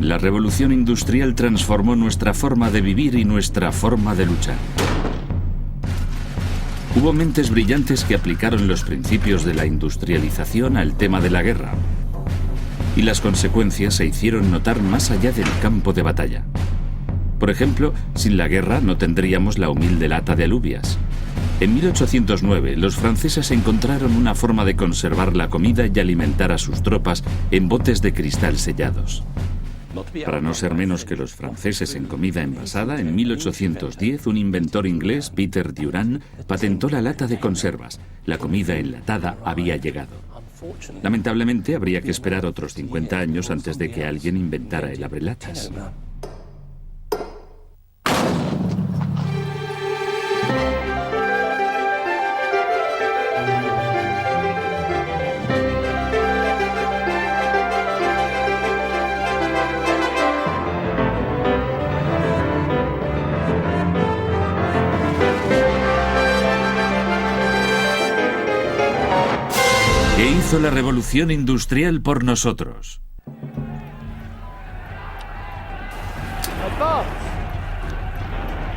La revolución industrial transformó nuestra forma de vivir y nuestra forma de luchar. Hubo mentes brillantes que aplicaron los principios de la industrialización al tema de la guerra. Y las consecuencias se hicieron notar más allá del campo de batalla. Por ejemplo, sin la guerra no tendríamos la humilde lata de alubias. En 1809, los franceses encontraron una forma de conservar la comida y alimentar a sus tropas en botes de cristal sellados. Para no ser menos que los franceses en comida envasada, en 1810 un inventor inglés, Peter Durand, patentó la lata de conservas. La comida enlatada había llegado. Lamentablemente, habría que esperar otros 50 años antes de que alguien inventara el abrelatas. ¿Qué hizo la revolución industrial por nosotros?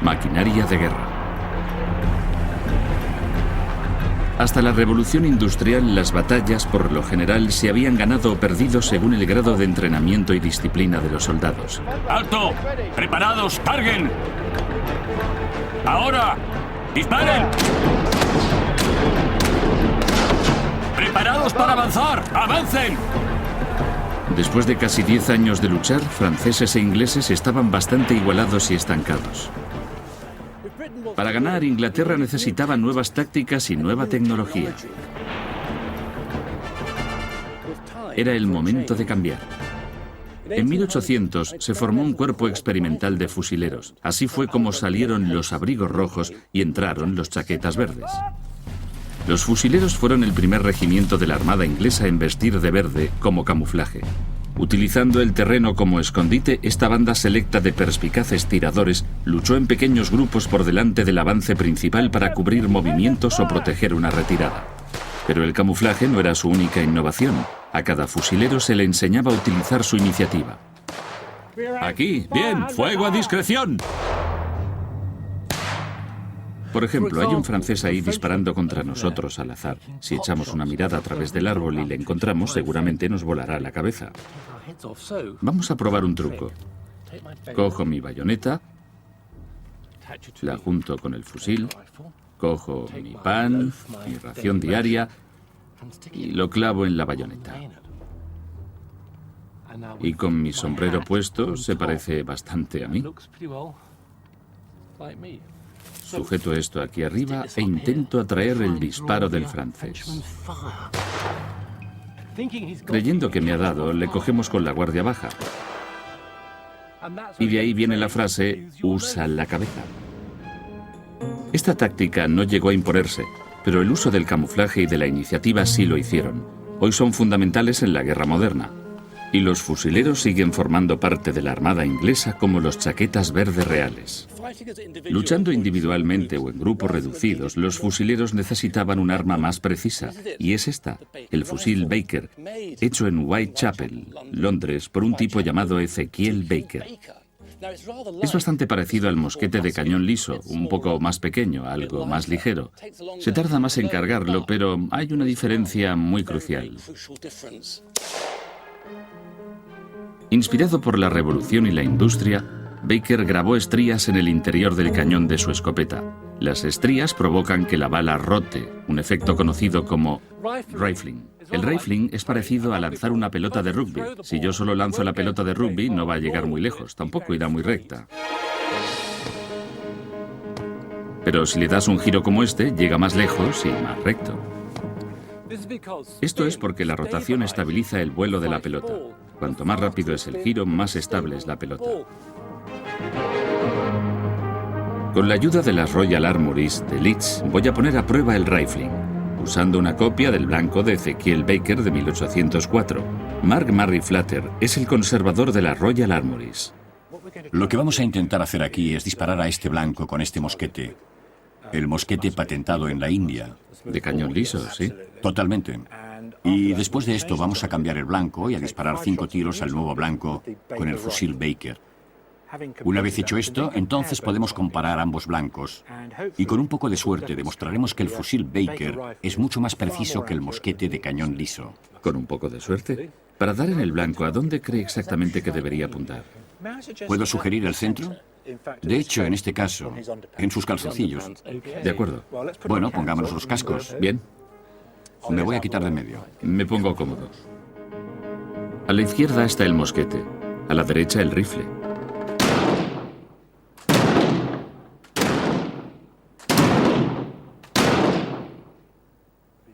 Maquinaria de guerra. Hasta la revolución industrial, las batallas, por lo general, se habían ganado o perdido según el grado de entrenamiento y disciplina de los soldados. ¡Alto! ¡Preparados! ¡Carguen! ¡Ahora! ¡Disparen! ¡Preparados para avanzar! ¡Avancen! Después de casi 10 años de luchar, franceses e ingleses estaban bastante igualados y estancados. Para ganar, Inglaterra necesitaba nuevas tácticas y nueva tecnología. Era el momento de cambiar. En 1800 se formó un cuerpo experimental de fusileros. Así fue como salieron los abrigos rojos y entraron los chaquetas verdes. Los fusileros fueron el primer regimiento de la Armada inglesa en vestir de verde como camuflaje. Utilizando el terreno como escondite, esta banda selecta de perspicaces tiradores luchó en pequeños grupos por delante del avance principal para cubrir movimientos o proteger una retirada. Pero el camuflaje no era su única innovación. A cada fusilero se le enseñaba a utilizar su iniciativa. Aquí, bien, fuego a discreción. Por ejemplo, hay un francés ahí disparando contra nosotros al azar. Si echamos una mirada a través del árbol y le encontramos, seguramente nos volará la cabeza. Vamos a probar un truco. Cojo mi bayoneta, la junto con el fusil, cojo mi pan, mi ración diaria y lo clavo en la bayoneta. Y con mi sombrero puesto se parece bastante a mí. Sujeto esto aquí arriba e intento atraer el disparo del francés. Creyendo que me ha dado, le cogemos con la guardia baja. Y de ahí viene la frase, usa la cabeza. Esta táctica no llegó a imponerse, pero el uso del camuflaje y de la iniciativa sí lo hicieron. Hoy son fundamentales en la guerra moderna. Y los fusileros siguen formando parte de la Armada inglesa como los chaquetas verdes reales. Luchando individualmente o en grupos reducidos, los fusileros necesitaban un arma más precisa, y es esta, el fusil Baker, hecho en Whitechapel, Londres, por un tipo llamado Ezekiel Baker. Es bastante parecido al mosquete de cañón liso, un poco más pequeño, algo más ligero. Se tarda más en cargarlo, pero hay una diferencia muy crucial. Inspirado por la revolución y la industria, Baker grabó estrías en el interior del cañón de su escopeta. Las estrías provocan que la bala rote, un efecto conocido como rifling. El rifling es parecido a lanzar una pelota de rugby. Si yo solo lanzo la pelota de rugby, no va a llegar muy lejos, tampoco irá muy recta. Pero si le das un giro como este, llega más lejos y más recto. Esto es porque la rotación estabiliza el vuelo de la pelota. Cuanto más rápido es el giro, más estable es la pelota. Con la ayuda de las Royal Armouries de Leeds, voy a poner a prueba el rifling, usando una copia del blanco de Ezekiel Baker de 1804. Mark Murray Flatter es el conservador de las Royal Armouries. Lo que vamos a intentar hacer aquí es disparar a este blanco con este mosquete. El mosquete patentado en la India. De cañón liso, sí. Totalmente. Y después de esto vamos a cambiar el blanco y a disparar 5 tiros al nuevo blanco con el fusil Baker. Una vez hecho esto, entonces podemos comparar ambos blancos y con un poco de suerte demostraremos que el fusil Baker es mucho más preciso que el mosquete de cañón liso. ¿Con un poco de suerte? Para dar en el blanco, ¿a dónde cree exactamente que debería apuntar? ¿Puedo sugerir el centro? De hecho, en este caso, en sus calzoncillos. De acuerdo. Bueno, pongámonos los cascos. Bien. Me voy a quitar de en medio. Me pongo cómodo. A la izquierda está el mosquete, a la derecha el rifle.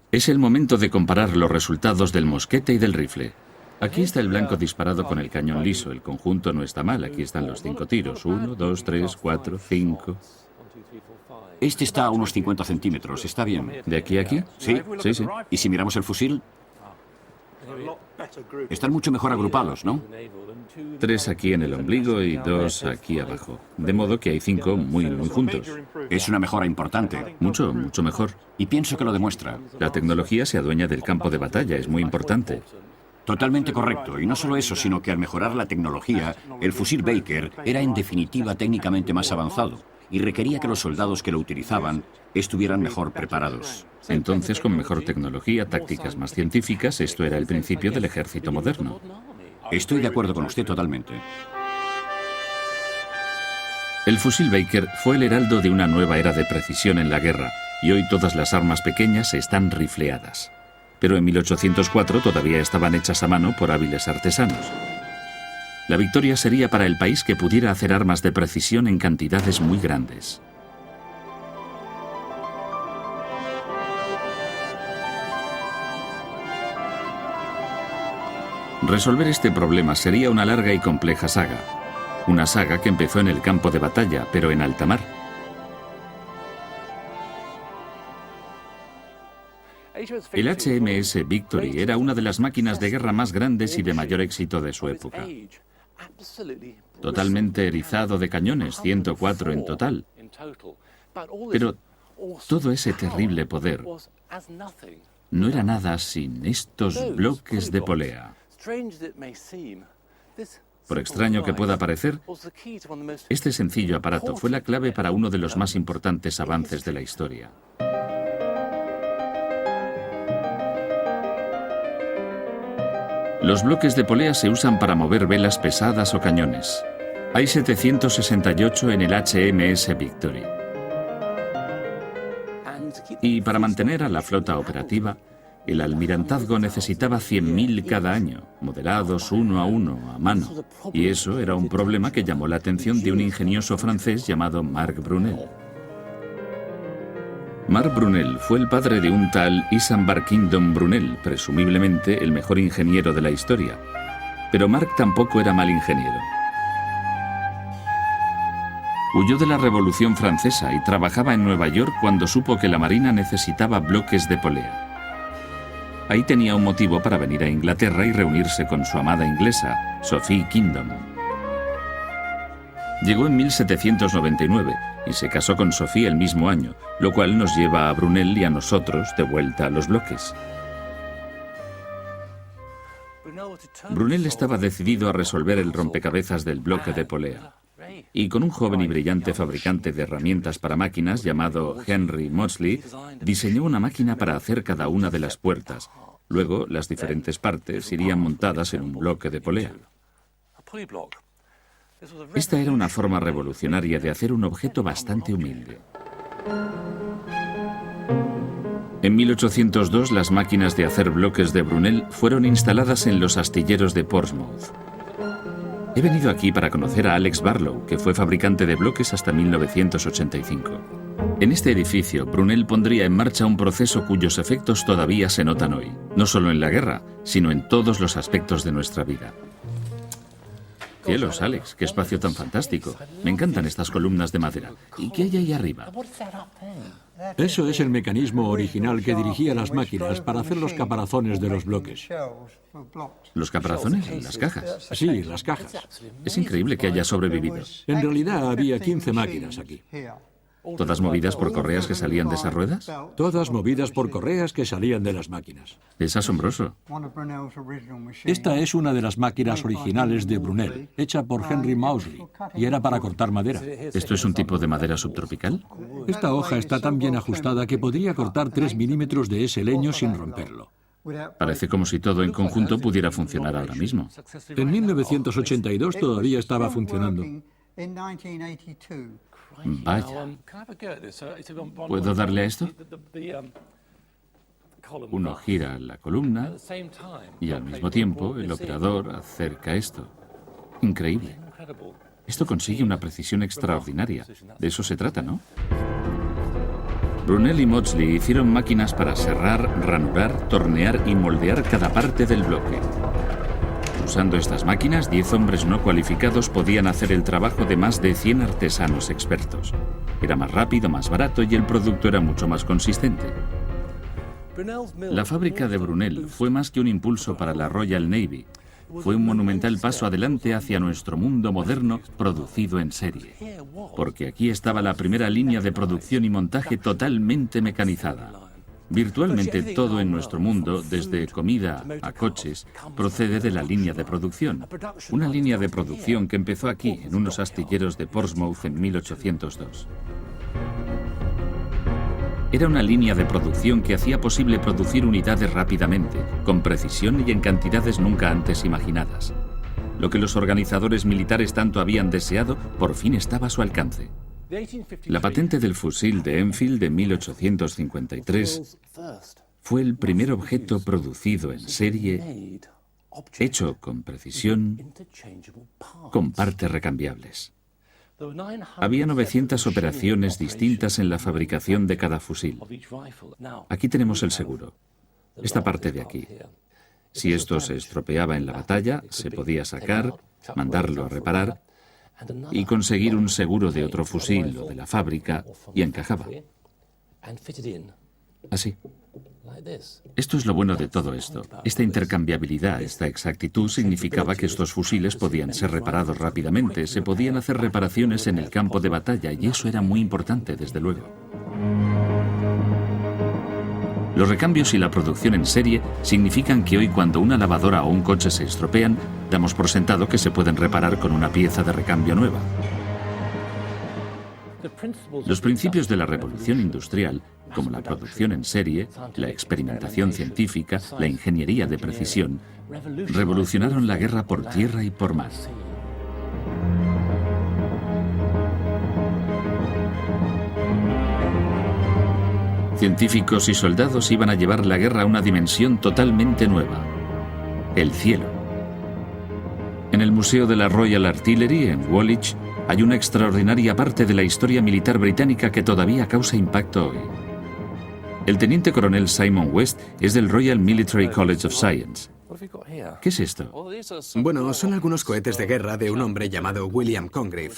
Es el momento de comparar los resultados del mosquete y del rifle. Aquí está el blanco disparado con el cañón liso. El conjunto no está mal. Aquí están los 5 tiros. 1, 2, 3, 4, 5. Este está a unos 50 centímetros. ¿Está bien? ¿De aquí a aquí? Sí. Sí, sí. ¿Y si miramos el fusil? Están mucho mejor agrupados, ¿no? 3 aquí en el ombligo y 2 aquí abajo. De modo que hay 5 muy juntos. Es una mejora importante. Mucho mejor. Y pienso que lo demuestra. La tecnología se adueña del campo de batalla. Es muy importante. Totalmente correcto. Y no solo eso, sino que al mejorar la tecnología, el fusil Baker era en definitiva técnicamente más avanzado y requería que los soldados que lo utilizaban estuvieran mejor preparados. Entonces, con mejor tecnología, tácticas más científicas, esto era el principio del ejército moderno. Estoy de acuerdo con usted totalmente. El fusil Baker fue el heraldo de una nueva era de precisión en la guerra, y hoy todas las armas pequeñas están rifleadas. Pero en 1804 todavía estaban hechas a mano por hábiles artesanos. La victoria sería para el país que pudiera hacer armas de precisión en cantidades muy grandes. Resolver este problema sería una larga y compleja saga. Una saga que empezó en el campo de batalla, pero en alta mar. El HMS Victory era una de las máquinas de guerra más grandes y de mayor éxito de su época. Totalmente erizado de cañones, 104 en total. Pero todo ese terrible poder no era nada sin estos bloques de polea. Por extraño que pueda parecer, este sencillo aparato fue la clave para uno de los más importantes avances de la historia. Los bloques de polea se usan para mover velas pesadas o cañones. Hay 768 en el HMS Victory. Y para mantener a la flota operativa, el almirantazgo necesitaba 100.000 cada año, modelados uno a mano. Y eso era un problema que llamó la atención de un ingenioso francés llamado Marc Brunel. Marc Brunel fue el padre de un tal Isambard Kingdom Brunel, presumiblemente el mejor ingeniero de la historia. Pero Marc tampoco era mal ingeniero. Huyó de la Revolución Francesa y trabajaba en Nueva York cuando supo que la Marina necesitaba bloques de polea. Ahí tenía un motivo para venir a Inglaterra y reunirse con su amada inglesa, Sophie Kingdom. Llegó en 1799 y se casó con Sophie el mismo año, lo cual nos lleva a Brunel y a nosotros de vuelta a los bloques. Brunel estaba decidido a resolver el rompecabezas del bloque de polea. Y con un joven y brillante fabricante de herramientas para máquinas llamado Henry Maudslay, diseñó una máquina para hacer cada una de las puertas. Luego, las diferentes partes irían montadas en un bloque de polea. Esta era una forma revolucionaria de hacer un objeto bastante humilde. En 1802, las máquinas de hacer bloques de Brunel fueron instaladas en los astilleros de Portsmouth. He venido aquí para conocer a Alex Barlow, que fue fabricante de bloques hasta 1985. En este edificio, Brunel pondría en marcha un proceso cuyos efectos todavía se notan hoy, no solo en la guerra, sino en todos los aspectos de nuestra vida. Cielos, Alex, qué espacio tan fantástico. Me encantan estas columnas de madera. ¿Y qué hay ahí arriba? Eso es el mecanismo original que dirigía las máquinas para hacer los caparazones de los bloques. ¿Los caparazones? ¿Las cajas? Sí, las cajas. Es increíble que haya sobrevivido. En realidad había 15 máquinas aquí. ¿Todas movidas por correas que salían de esas ruedas? Todas movidas por correas que salían de las máquinas. Es asombroso. Esta es una de las máquinas originales de Brunel, hecha por Henry Maudsley, y era para cortar madera. ¿Esto es un tipo de madera subtropical? Esta hoja está tan bien ajustada que podría cortar 3 milímetros de ese leño sin romperlo. Parece como si todo en conjunto pudiera funcionar ahora mismo. En 1982 todavía estaba funcionando. Vaya. ¿Puedo darle a esto? Uno gira la columna y al mismo tiempo el operador acerca esto. Increíble. Esto consigue una precisión extraordinaria. De eso se trata, ¿no? Brunel y Maudsley hicieron máquinas para serrar, ranurar, tornear y moldear cada parte del bloque. Usando estas máquinas, 10 hombres no cualificados podían hacer el trabajo de más de 100 artesanos expertos. Era más rápido, más barato y el producto era mucho más consistente. La fábrica de Brunel fue más que un impulso para la Royal Navy. Fue un monumental paso adelante hacia nuestro mundo moderno producido en serie. Porque aquí estaba la primera línea de producción y montaje totalmente mecanizada. Virtualmente todo en nuestro mundo, desde comida a coches, procede de la línea de producción. Una línea de producción que empezó aquí, en unos astilleros de Portsmouth en 1802. Era una línea de producción que hacía posible producir unidades rápidamente, con precisión y en cantidades nunca antes imaginadas. Lo que los organizadores militares tanto habían deseado, por fin estaba a su alcance. La patente del fusil de Enfield de 1853 fue el primer objeto producido en serie, hecho con precisión, con partes recambiables. Había 900 operaciones distintas en la fabricación de cada fusil. Aquí tenemos el seguro, esta parte de aquí. Si esto se estropeaba en la batalla, se podía sacar, mandarlo a reparar y conseguir un seguro de otro fusil o de la fábrica y encajaba. Así. Esto es lo bueno de todo esto. Esta intercambiabilidad, esta exactitud significaba que estos fusiles podían ser reparados rápidamente, se podían hacer reparaciones en el campo de batalla y eso era muy importante, desde luego. Los recambios y la producción en serie significan que hoy cuando una lavadora o un coche se estropean, damos por sentado que se pueden reparar con una pieza de recambio nueva. Los principios de la revolución industrial, como la producción en serie, la experimentación científica, la ingeniería de precisión, revolucionaron la guerra por tierra y por mar. Científicos y soldados iban a llevar la guerra a una dimensión totalmente nueva: el cielo. En el Museo de la Royal Artillery, en Woolwich, hay una extraordinaria parte de la historia militar británica que todavía causa impacto hoy. El teniente coronel Simon West es del Royal Military College of Science. ¿Qué es esto? Bueno, son algunos cohetes de guerra de un hombre llamado William Congreve,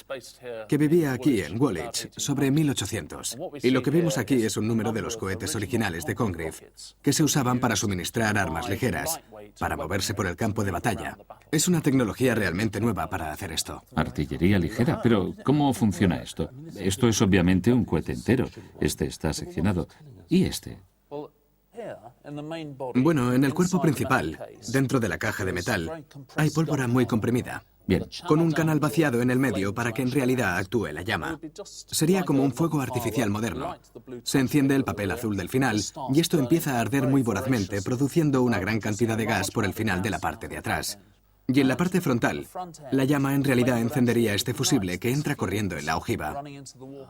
que vivía aquí en Woolwich, sobre 1800. Y lo que vemos aquí es un número de los cohetes originales de Congreve, que se usaban para suministrar armas ligeras, para moverse por el campo de batalla. Es una tecnología realmente nueva para hacer esto. Artillería ligera, pero ¿cómo funciona esto? Esto es obviamente un cohete entero. Este está seccionado. ¿Y este? Bueno, en el cuerpo principal, dentro de la caja de metal, hay pólvora muy comprimida. Bien. Con un canal vaciado en el medio para que en realidad actúe la llama. Sería como un fuego artificial moderno. Se enciende el papel azul del final y esto empieza a arder muy vorazmente, produciendo una gran cantidad de gas por el final de la parte de atrás. Y en la parte frontal, la llama en realidad encendería este fusible que entra corriendo en la ojiva.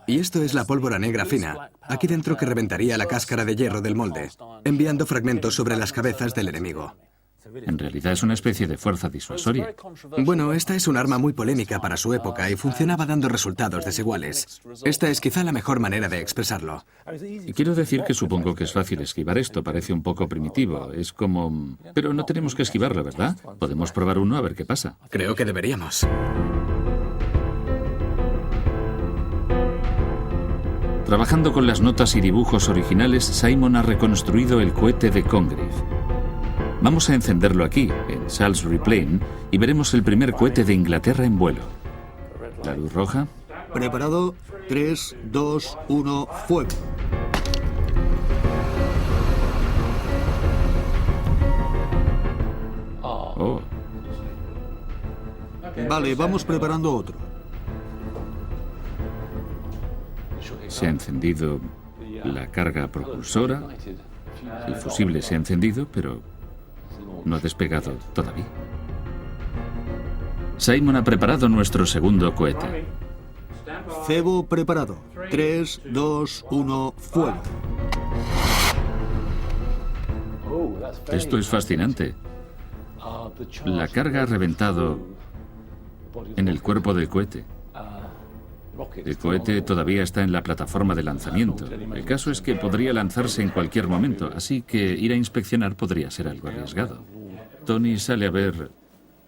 Y esto es la pólvora negra fina, aquí dentro, que reventaría la cáscara de hierro del molde, enviando fragmentos sobre las cabezas del enemigo. En realidad es una especie de fuerza disuasoria. Bueno, esta es un arma muy polémica para su época y funcionaba dando resultados desiguales. Esta es quizá la mejor manera de expresarlo. Y quiero decir que supongo que es fácil esquivar esto, parece un poco primitivo, es como... Pero no tenemos que esquivarlo, ¿verdad? Podemos probar uno a ver qué pasa. Creo que deberíamos. Trabajando con las notas y dibujos originales, Simon ha reconstruido el cohete de Congreve. Vamos a encenderlo aquí, en Salisbury Plain, y veremos el primer cohete de Inglaterra en vuelo. ¿La luz roja? Preparado. 3, 2, 1, fuego. Oh, Vale, vamos preparando otro. se ha encendido la carga propulsora. El fusible se ha encendido, pero no ha despegado todavía. Simon ha preparado nuestro segundo cohete. Cebo preparado. 3, 2, 1, fuego. Esto es fascinante. La carga ha reventado en el cuerpo del cohete. El cohete todavía está en la plataforma de lanzamiento. El caso es que podría lanzarse en cualquier momento, así que ir a inspeccionar podría ser algo arriesgado. Tony sale a ver.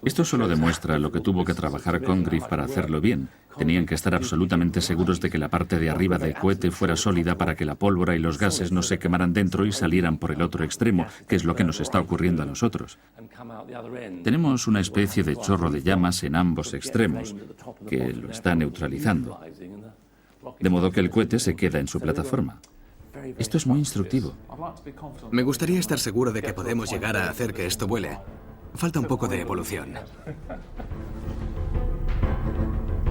Esto solo demuestra lo que tuvo que trabajar Congreve para hacerlo bien. Tenían que estar absolutamente seguros de que la parte de arriba del cohete fuera sólida para que la pólvora y los gases no se quemaran dentro y salieran por el otro extremo, que es lo que nos está ocurriendo a nosotros. Tenemos una especie de chorro de llamas en ambos extremos, que lo está neutralizando. De modo que el cohete se queda en su plataforma. Esto es muy instructivo. Me gustaría estar seguro de que podemos llegar a hacer que esto vuele. Falta un poco de evolución.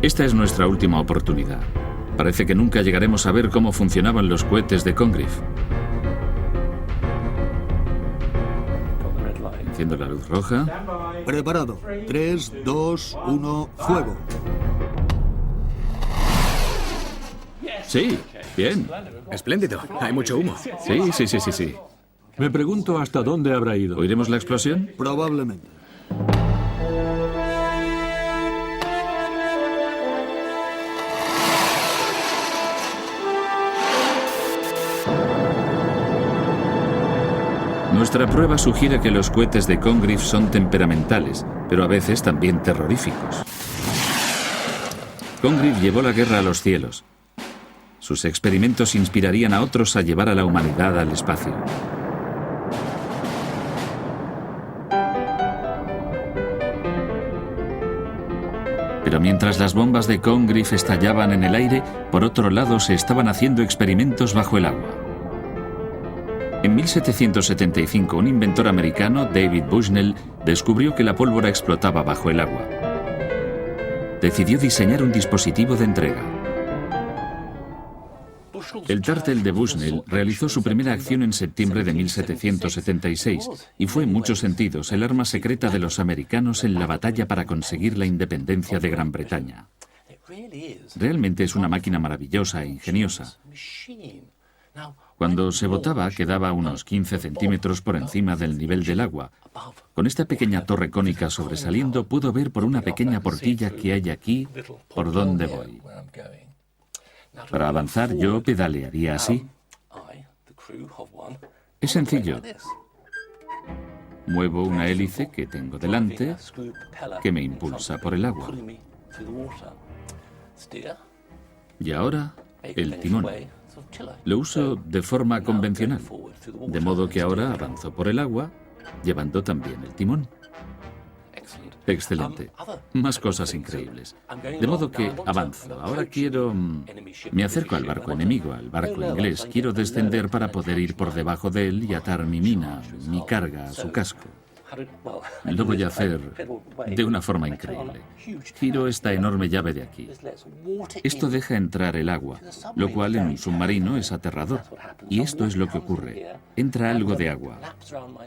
Esta es nuestra última oportunidad. Parece que nunca llegaremos a ver cómo funcionaban los cohetes de Congreve. Enciendo la luz roja. Preparado. 3, 2, 1, fuego. Sí, bien. Espléndido. Hay mucho humo. Sí. Me pregunto hasta dónde habrá ido. ¿Oiremos la explosión? Probablemente. Nuestra prueba sugiere que los cohetes de Congreve son temperamentales, pero a veces también terroríficos. Congreve llevó la guerra a los cielos. Sus experimentos inspirarían a otros a llevar a la humanidad al espacio. Pero mientras las bombas de Congreve estallaban en el aire, por otro lado se estaban haciendo experimentos bajo el agua. En 1775, un inventor americano, David Bushnell, descubrió que la pólvora explotaba bajo el agua. Decidió diseñar un dispositivo de entrega. El tártel de Bushnell realizó su primera acción en septiembre de 1776 y fue en muchos sentidos el arma secreta de los americanos en la batalla para conseguir la independencia de Gran Bretaña. Realmente es una máquina maravillosa e ingeniosa. Cuando se botaba quedaba unos 15 centímetros por encima del nivel del agua. Con esta pequeña torre cónica sobresaliendo puedo ver por una pequeña portilla que hay aquí por dónde voy. Para avanzar yo pedalearía así. Es sencillo. Muevo una hélice que tengo delante que me impulsa por el agua. Y ahora el timón. Lo uso de forma convencional, de modo que ahora avanzo por el agua, llevando también el timón. Excelente. Más cosas increíbles. De modo que avanzo. Ahora quiero... Me acerco al barco enemigo, al barco inglés. Quiero descender para poder ir por debajo de él y atar mi mina, mi carga a su casco. Lo voy a hacer de una forma increíble. Giro esta enorme llave de aquí. Esto deja entrar el agua, lo cual en un submarino es aterrador. Y esto es lo que ocurre. Entra algo de agua.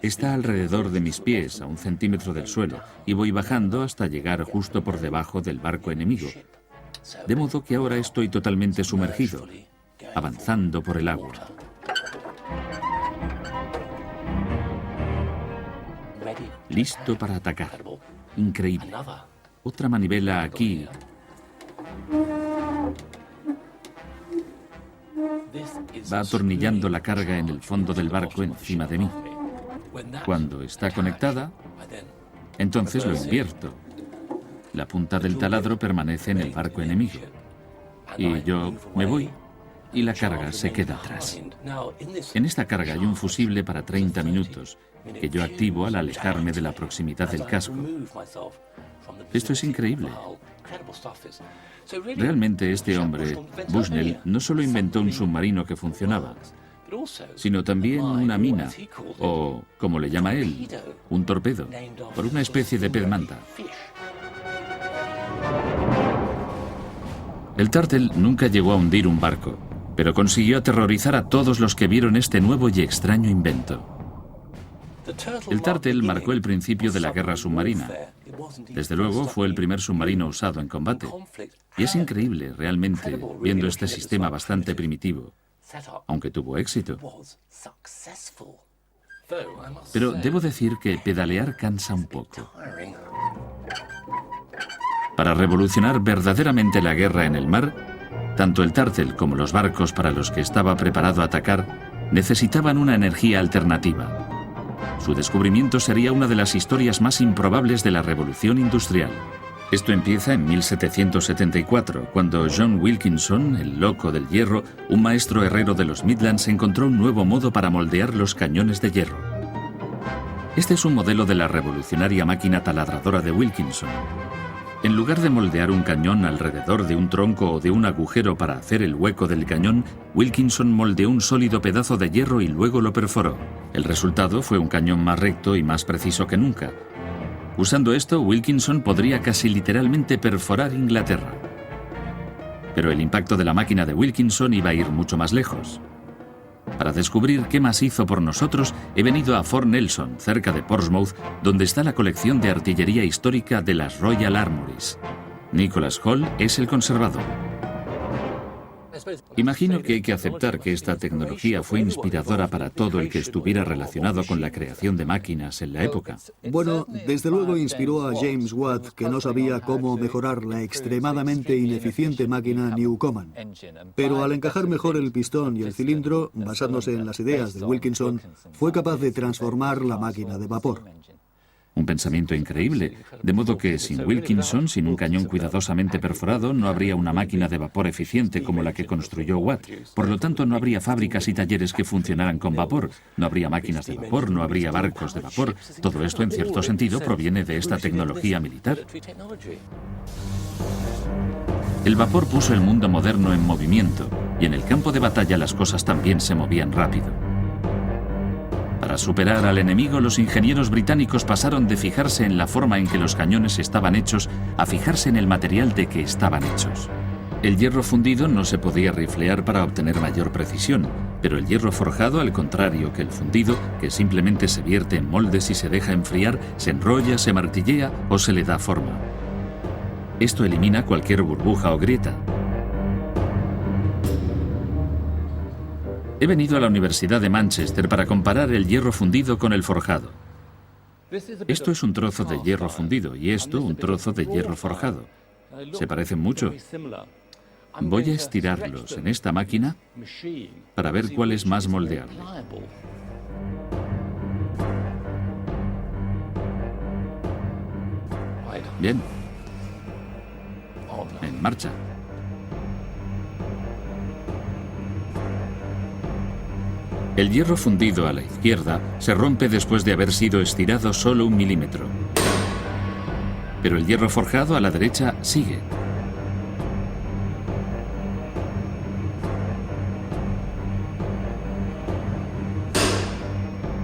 Está alrededor de mis pies, a 1 centímetro del suelo, y voy bajando hasta llegar justo por debajo del barco enemigo. De modo que ahora estoy totalmente sumergido, avanzando por el agua. Listo para atacar. Increíble. Otra manivela aquí. Va atornillando la carga en el fondo del barco encima de mí. Cuando está conectada, entonces lo invierto. La punta del taladro permanece en el barco enemigo. Y yo me voy y la carga se queda atrás. En esta carga hay un fusible para 30 minutos, que yo activo al alejarme de la proximidad del casco. Esto es increíble. Realmente este hombre, Bushnell, no solo inventó un submarino que funcionaba, sino también una mina, o, como le llama él, un torpedo, por una especie de pez manta. El Turtle nunca llegó a hundir un barco, pero consiguió aterrorizar a todos los que vieron este nuevo y extraño invento. El Turtle marcó el principio de la guerra submarina. Desde luego fue el primer submarino usado en combate. Y es increíble, realmente, viendo este sistema bastante primitivo, aunque tuvo éxito. Pero debo decir que pedalear cansa un poco. Para revolucionar verdaderamente la guerra en el mar, tanto el Turtle como los barcos para los que estaba preparado a atacar necesitaban una energía alternativa. Su descubrimiento sería una de las historias más improbables de la revolución industrial. Esto empieza en 1774, cuando John Wilkinson, el loco del hierro, un maestro herrero de los Midlands, encontró un nuevo modo para moldear los cañones de hierro. Este es un modelo de la revolucionaria máquina taladradora de Wilkinson. En lugar de moldear un cañón alrededor de un tronco o de un agujero para hacer el hueco del cañón, Wilkinson moldeó un sólido pedazo de hierro y luego lo perforó. El resultado fue un cañón más recto y más preciso que nunca. Usando esto, Wilkinson podría casi literalmente perforar Inglaterra. Pero el impacto de la máquina de Wilkinson iba a ir mucho más lejos. Para descubrir qué más hizo por nosotros, he venido a Fort Nelson, cerca de Portsmouth, donde está la colección de artillería histórica de las Royal Armouries. Nicholas Hall es el conservador. Imagino que hay que aceptar que esta tecnología fue inspiradora para todo el que estuviera relacionado con la creación de máquinas en la época. Bueno, desde luego inspiró a James Watt, que no sabía cómo mejorar la extremadamente ineficiente máquina Newcomen. Pero al encajar mejor el pistón y el cilindro, basándose en las ideas de Wilkinson, fue capaz de transformar la máquina de vapor. Un pensamiento increíble, de modo que sin Wilkinson, sin un cañón cuidadosamente perforado, no habría una máquina de vapor eficiente como la que construyó Watt. Por lo tanto, no habría fábricas y talleres que funcionaran con vapor, no habría máquinas de vapor, no habría barcos de vapor. Todo esto, en cierto sentido, proviene de esta tecnología militar. El vapor puso el mundo moderno en movimiento, y en el campo de batalla las cosas también se movían rápido. Para superar al enemigo, los ingenieros británicos pasaron de fijarse en la forma en que los cañones estaban hechos a fijarse en el material de que estaban hechos. El hierro fundido no se podía riflear para obtener mayor precisión, pero el hierro forjado, al contrario que el fundido, que simplemente se vierte en moldes y se deja enfriar, se enrolla, se martillea o se le da forma. Esto elimina cualquier burbuja o grieta. He venido a la Universidad de Manchester para comparar el hierro fundido con el forjado. Esto es un trozo de hierro fundido y esto un trozo de hierro forjado. Se parecen mucho. Voy a estirarlos en esta máquina para ver cuál es más moldeable. Bien. En marcha. El hierro fundido a la izquierda se rompe después de haber sido estirado solo 1 milímetro. Pero el hierro forjado a la derecha sigue.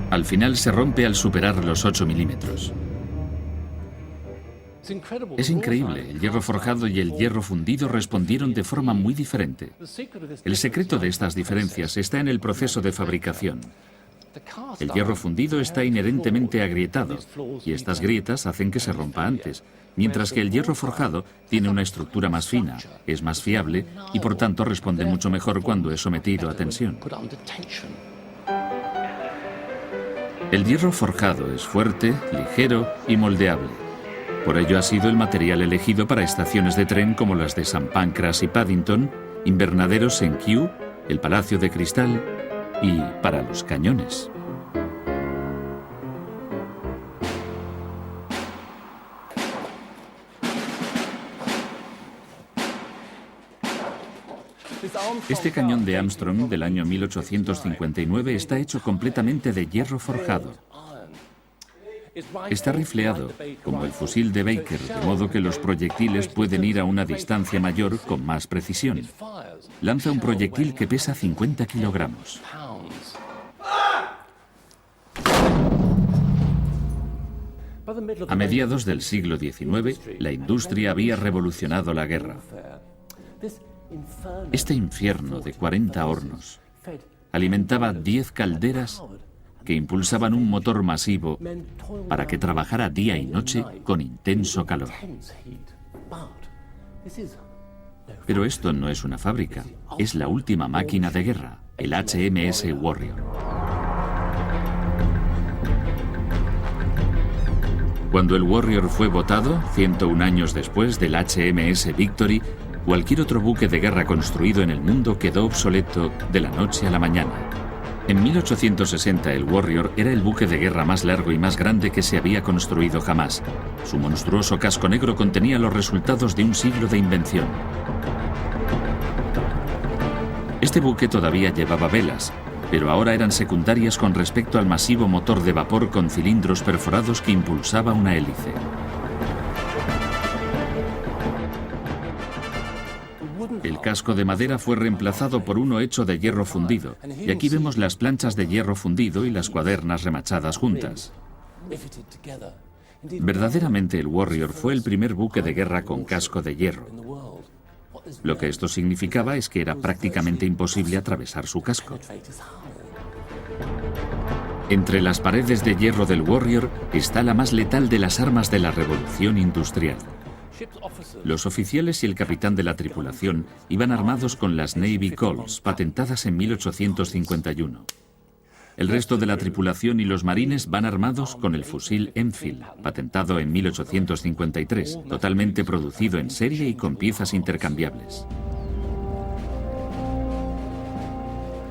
Al final se rompe al superar los 8 milímetros. Es increíble, el hierro forjado y el hierro fundido respondieron de forma muy diferente. El secreto de estas diferencias está en el proceso de fabricación. El hierro fundido está inherentemente agrietado y estas grietas hacen que se rompa antes, mientras que el hierro forjado tiene una estructura más fina, es más fiable y por tanto responde mucho mejor cuando es sometido a tensión. El hierro forjado es fuerte, ligero y moldeable. Por ello ha sido el material elegido para estaciones de tren como las de St. Pancras y Paddington, invernaderos en Kew, el Palacio de Cristal y para los cañones. Este cañón de Armstrong del año 1859 está hecho completamente de hierro forjado. Está rifleado, como el fusil de Baker, de modo que los proyectiles pueden ir a una distancia mayor con más precisión. Lanza un proyectil que pesa 50 kilogramos. A mediados del siglo XIX, la industria había revolucionado la guerra. Este infierno de 40 hornos alimentaba 10 calderas que impulsaban un motor masivo para que trabajara día y noche con intenso calor. Pero esto no es una fábrica, es la última máquina de guerra, el HMS Warrior. Cuando el Warrior fue botado, 101 años después del HMS Victory, cualquier otro buque de guerra construido en el mundo quedó obsoleto de la noche a la mañana. En 1860 el Warrior era el buque de guerra más largo y más grande que se había construido jamás. Su monstruoso casco negro contenía los resultados de un siglo de invención. Este buque todavía llevaba velas, pero ahora eran secundarias con respecto al masivo motor de vapor con cilindros perforados que impulsaba una hélice. El casco de madera fue reemplazado por uno hecho de hierro fundido, y aquí vemos las planchas de hierro fundido y las cuadernas remachadas juntas. Verdaderamente el Warrior fue el primer buque de guerra con casco de hierro. Lo que esto significaba es que era prácticamente imposible atravesar su casco. Entre las paredes de hierro del Warrior está la más letal de las armas de la revolución industrial. Los oficiales y el capitán de la tripulación iban armados con las Navy Colts, patentadas en 1851. El resto de la tripulación y los marines van armados con el fusil Enfield, patentado en 1853, totalmente producido en serie y con piezas intercambiables.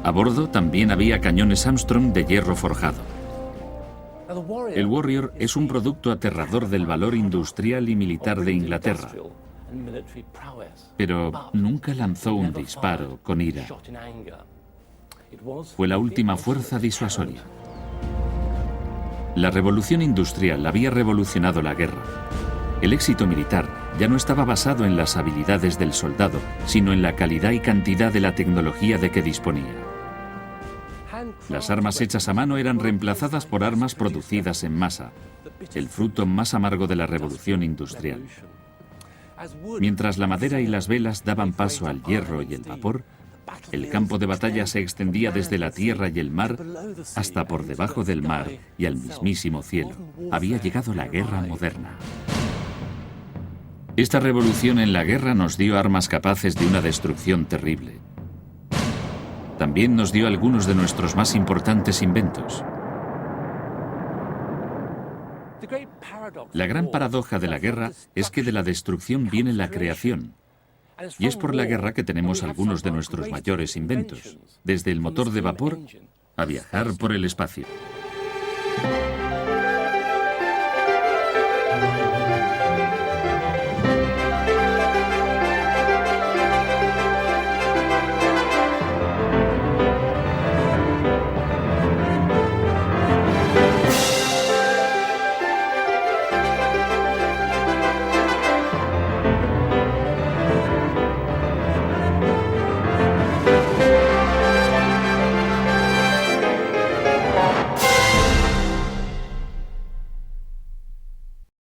A bordo también había cañones Armstrong de hierro forjado. El Warrior es un producto aterrador del valor industrial y militar de Inglaterra, pero nunca lanzó un disparo con ira. Fue la última fuerza disuasoria. La revolución industrial había revolucionado la guerra. El éxito militar ya no estaba basado en las habilidades del soldado, sino en la calidad y cantidad de la tecnología de que disponía. Las armas hechas a mano eran reemplazadas por armas producidas en masa, el fruto más amargo de la revolución industrial. Mientras la madera y las velas daban paso al hierro y el vapor, el campo de batalla se extendía desde la tierra y el mar hasta por debajo del mar y al mismísimo cielo. Había llegado la guerra moderna. Esta revolución en la guerra nos dio armas capaces de una destrucción terrible. También nos dio algunos de nuestros más importantes inventos. La gran paradoja de la guerra es que de la destrucción viene la creación. Y es por la guerra que tenemos algunos de nuestros mayores inventos, desde el motor de vapor a viajar por el espacio.